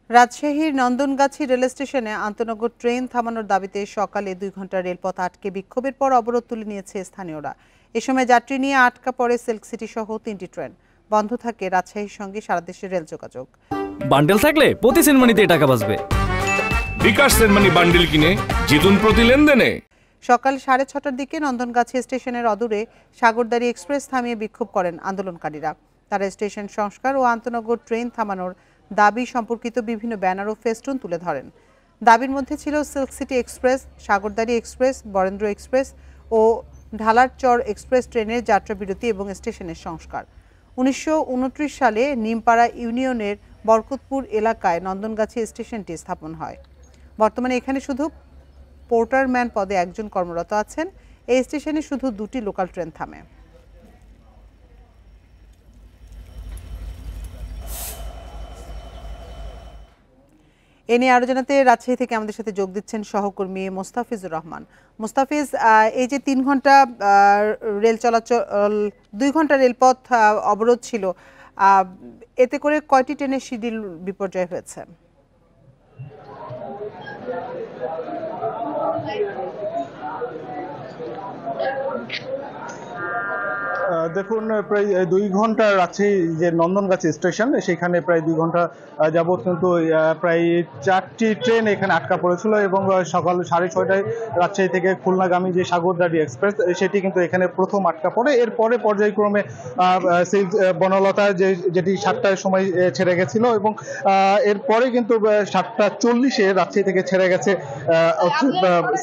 রাজশাহীর নন্দনগাছি রেল স্টেশনে আন্তনগর ট্রেন থামানোর দাবিতে সকালে 2 ঘন্টা রেলপথ আটকে বিক্ষোভের পর অবরোধ তুলে নিয়েছে স্থানীয়রা। এ সময় যাত্রী নিয়ে আটকা পড়ে সিল্ক সিটি সহ 3টি ট্রেন। বন্ধ থাকে রাজশাহীর সঙ্গে সারা দেশের রেল যোগাযোগ। বান্ডেল থাকলে প্রতি সেনমানিতে টাকা বাঁচবে। বিকাশ সেনমানি বান্ডেল কিনে জিতুন প্রতি লেনদেনে। সকাল 6:30টার দিকে নন্দনগাছি স্টেশনের অদূরে সাগরদাড়ি এক্সপ্রেস থামিয়ে বিক্ষোভ করেন আন্দোলনকারীরা। তারা স্টেশন সংস্কার ও আন্তনগর ট্রেন থামানোর দাবি সম্পর্কিত বিভিন্ন ব্যানার ও ফেস্টুন তুলে ধরেন। দাবির মধ্যে ছিল silk city express, Sagardari express, Barendra express ও ঢালারচর এক্সপ্রেস ট্রেনের যাত্রাবিরতি এবং স্টেশনের সংস্কার। 1929 সালে নিমপাড়া ইউনিয়নের বরকতপুর এলাকায় নন্দনগাছি স্টেশনটি স্থাপন হয়। বর্তমানে এখানে শুধু পোর্টারম্যান পদে একজন কর্মরত আছেন। এই স্টেশনে শুধু 2টি লোকাল ট্রেন থামে। এ নিয়ে আরো জানাতে রাজশাহী থেকে আমাদের সাথে যোগ দিচ্ছেন সহকর্মী মোস্তাফিজুর রহমান। মোস্তাফিজ, এই যে 3 ঘন্টা রেল চলাচল, 2 ঘন্টা রেলপথ অবরোধ ছিল, এতে করে কয়টি ট্রেনের শিডিউল বিপর্যয় হয়েছে? দেখুন, প্রায় 2 ঘন্টা রাজশাহী যে নন্দনগাছি স্টেশন, সেখানে প্রায় 2 ঘন্টা যাবৎ কিন্তু প্রায় 4টি ট্রেন এখানে আটকা পড়েছিল এবং সকাল 6:30টায় রাজশাহী থেকে খুলনাগামী যে সাগরদাড়ি এক্সপ্রেস, সেটি কিন্তু এখানে প্রথম আটকা পড়ে। এরপরে পর্যায়ক্রমে সেই বনলতা যেটি 7টার সময় ছেড়ে গেছিল এবং এরপরে কিন্তু 7:40-এ রাজশাহী থেকে ছেড়ে গেছে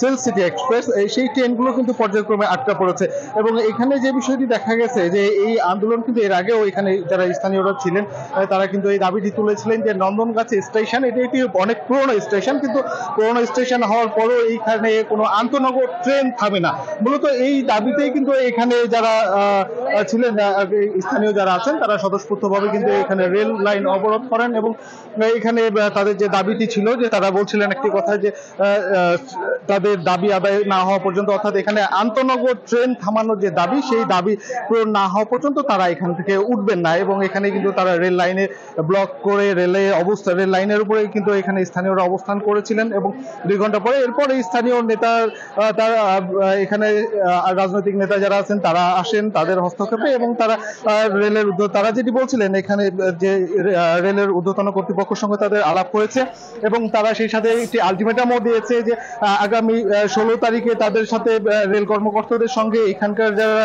সিল্ক সিটি এক্সপ্রেস। সেই ট্রেনগুলো কিন্তু পর্যায়ক্রমে আটকা পড়েছে এবং এখানে যে বিষয়টি দেখা গেছে যে এই আন্দোলন কিন্তু এর আগেও এখানে যারা স্থানীয়রা ছিলেন তারা কিন্তু এই দাবিটি তুলেছিলেন যে নন্দনগাছি স্টেশন এটি একটি অনেক পুরনো স্টেশন, কিন্তু পুরনো স্টেশন হওয়ার পরও এইখানে কোনো আন্তনগর ট্রেন থামে না। মূলত এই দাবিতেই কিন্তু এখানে যারা ছিলেন, স্থানীয় যারা আছেন, তারা স্বতঃস্ফূর্তভাবে কিন্তু এখানে রেল লাইন অবরোধ করেন এবং এখানে তাদের যে দাবিটি ছিল, যে তারা বলছিলেন একটি কথা, যে তাদের দাবি আদায় না হওয়া পর্যন্ত, অর্থাৎ এখানে আন্তনগর ট্রেন থামানোর যে দাবি, সেই দাবি পূরণ না হওয়া পর্যন্ত তারা এখান থেকে উঠবেন না। এবং এখানে কিন্তু তারা রেল লাইনে ব্লক করে রেল লাইনের উপরে কিন্তু এখানে স্থানীয়রা অবস্থান করেছিলেন এবং 2 ঘন্টা পরে এরপরে স্থানীয় নেতা, তারা এখানে রাজনৈতিক নেতা যারা আছেন তারা আসেন তাদের হস্তক্ষেপে এবং তারা তারা যেটি বলছিলেন, এখানে যে রেলের ঊর্ধ্বতন কর্তৃপক্ষের সঙ্গে তাদের আলাপ করেছে এবং তারা সেই সাথে একটি আলটিমেটামও দিয়েছে যে আগামী 16 তারিখে তাদের সাথে রেল কর্মকর্তাদের সঙ্গে এখানকার যারা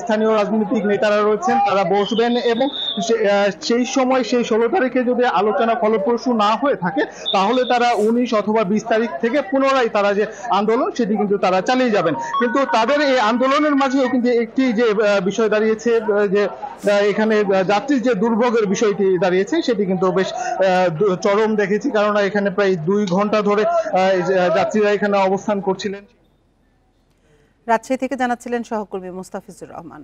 স্থানীয় রাজনৈতিক নেতারা রয়েছেন তারা বসবেন এবং সেই সময়, সেই 16 তারিখে যদি আলোচনা ফলপ্রসূ না হয়ে থাকে, তাহলে তারা 19 অথবা 20 তারিখ থেকে পুনরায় তারা যে আন্দোলন, সেটি কিন্তু তারা চালিয়ে যাবেন। কিন্তু তাদের এই আন্দোলনের মাঝেও কিন্তু একটি যে বিষয় দাঁড়িয়েছে, যে এখানে যাত্রীর যে দুর্ভোগের বিষয়টি দাঁড়িয়েছে, সেটি কিন্তু বেশ চরম দেখেছি, কারণ এখানে প্রায় 2 ঘন্টা ধরে যাত্রীরা এখানে অবস্থান করছিলেন। রাজশাহী থেকে জানাচ্ছিলেন সহকর্মী মোস্তাফিজুর রহমান।